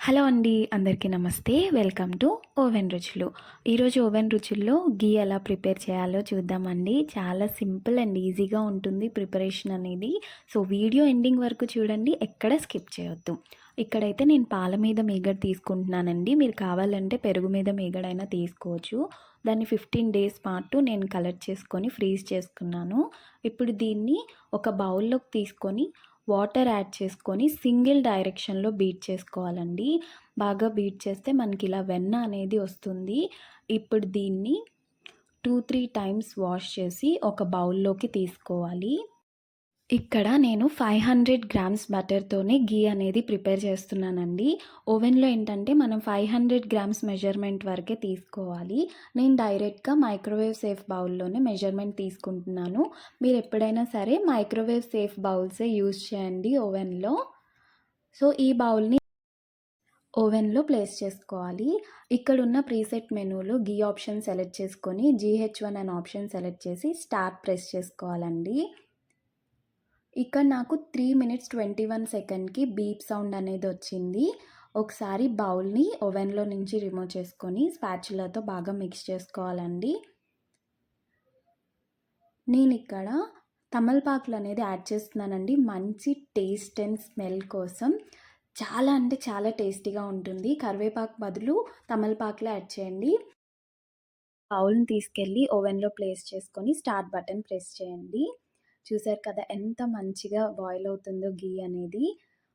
Hello అండి, అందరికీ నమస్తే. వెల్కమ్ టు ఓవెన్ రుచులు. ఈరోజు ఓవెన్ రుచుల్లో గీ ఎలా ప్రిపేర్ చేయాలో చూద్దామండి. చాలా సింపుల్ అండ్ ఈజీగా ఉంటుంది ప్రిపరేషన్ అనేది. సో వీడియో ఎండింగ్ వరకు చూడండి, ఎక్కడ స్కిప్ చేయొద్దు. ఇక్కడైతే నేను పాల మీద మీగడ తీసుకుంటున్నానండి. మీరు కావాలంటే పెరుగు మీద మీగడైనా తీసుకోవచ్చు. దాన్ని 15 డేస్ పాటు నేను కలెక్ట్ చేసుకొని ఫ్రీజ్ చేసుకున్నాను. ఇప్పుడు దీన్ని ఒక బౌల్లోకి తీసుకొని వాటర్ యాడ్ చేసుకొని సింగిల్ డైరెక్షన్లో బీట్ చేసుకోవాలండి. బాగా బీట్ చేస్తే మనకి ఇలా వెన్న అనేది వస్తుంది. ఇప్పుడు దీన్ని 2-3 టైమ్స్ వాష్ చేసి ఒక బౌల్లోకి తీసుకోవాలి. ఇక్కడ నేను 500 గ్రామ్స్ బటర్తోనే గీ అనేది ప్రిపేర్ చేస్తున్నానండి. ఓవెన్లో ఏంటంటే మనం 500 గ్రామ్స్ మెజర్మెంట్ వరకే తీసుకోవాలి. నేను డైరెక్ట్గా మైక్రోవేవ్ సేఫ్ బౌల్లోనే మెజర్మెంట్ తీసుకుంటున్నాను. మీరు ఎప్పుడైనా సరే మైక్రోవేవ్ సేఫ్ బౌల్సే యూజ్ చేయండి ఓవెన్లో. సో ఈ బౌల్ని ఓవెన్లో ప్లేస్ చేసుకోవాలి. ఇక్కడ ఉన్న ప్రీసెట్ మెనూలో గీ ఆప్షన్ సెలెక్ట్ చేసుకొని GH1 అనే ఆప్షన్ సెలెక్ట్ చేసి స్టార్ట్ ప్రెస్ చేసుకోవాలండి. ఇక్కడ నాకు 3 minutes 21 సెకండ్కి బీప్ సౌండ్ అనేది వచ్చింది. ఒకసారి బౌల్ని ఓవెన్లో నుంచి రిమూవ్ చేసుకొని స్పాచులాతో బాగా మిక్స్ చేసుకోవాలండి. నేను ఇక్కడ తమలపాకులు అనేది యాడ్ చేస్తున్నానండి, మంచి టేస్ట్ అండ్ స్మెల్ కోసం. చాలా అంటే చాలా టేస్టీగా ఉంటుంది. కరివేపాకు బదులు తమలపాకులు యాడ్ చేయండి. బౌల్ని తీసుకెళ్ళి ఓవెన్లో ప్లేస్ చేసుకొని స్టార్ట్ బటన్ ప్రెస్ చేయండి. చూసారు కదా ఎంత మంచిగా బాయిల్ అవుతుందో గీ అనేది.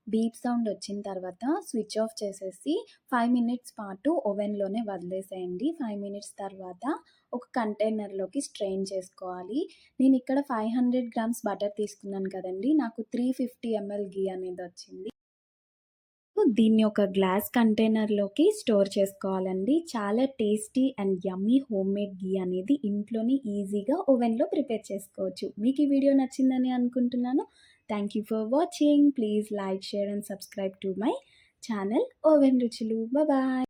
బీప్ సౌండ్ వచ్చిన తర్వాత స్విచ్ ఆఫ్ చేసేసి 5 minutes పాటు ఓవెన్లోనే వదిలేసేయండి. 5 minutes తర్వాత ఒక కంటైనర్లోకి స్ట్రెయిన్ చేసుకోవాలి. నేను ఇక్కడ 500 గ్రామ్స్ బటర్ తీసుకున్నాను కదండి, నాకు 350 ml గీ అనేది వచ్చింది. దీన్ని ఒక గ్లాస్ కంటైనర్లోకి స్టోర్ చేసుకోవాలండి. చాలా టేస్టీ అండ్ యమ్మీ హోమ్మేడ్ గీ అనేది ఇంట్లోనే ఈజీగా ఓవెన్లో ప్రిపేర్ చేసుకోవచ్చు. మీకు ఈ వీడియో నచ్చిందని అనుకుంటున్నాను. Thank you for watching. Please like, share and subscribe to my channel oven రుచులు. బాయ్.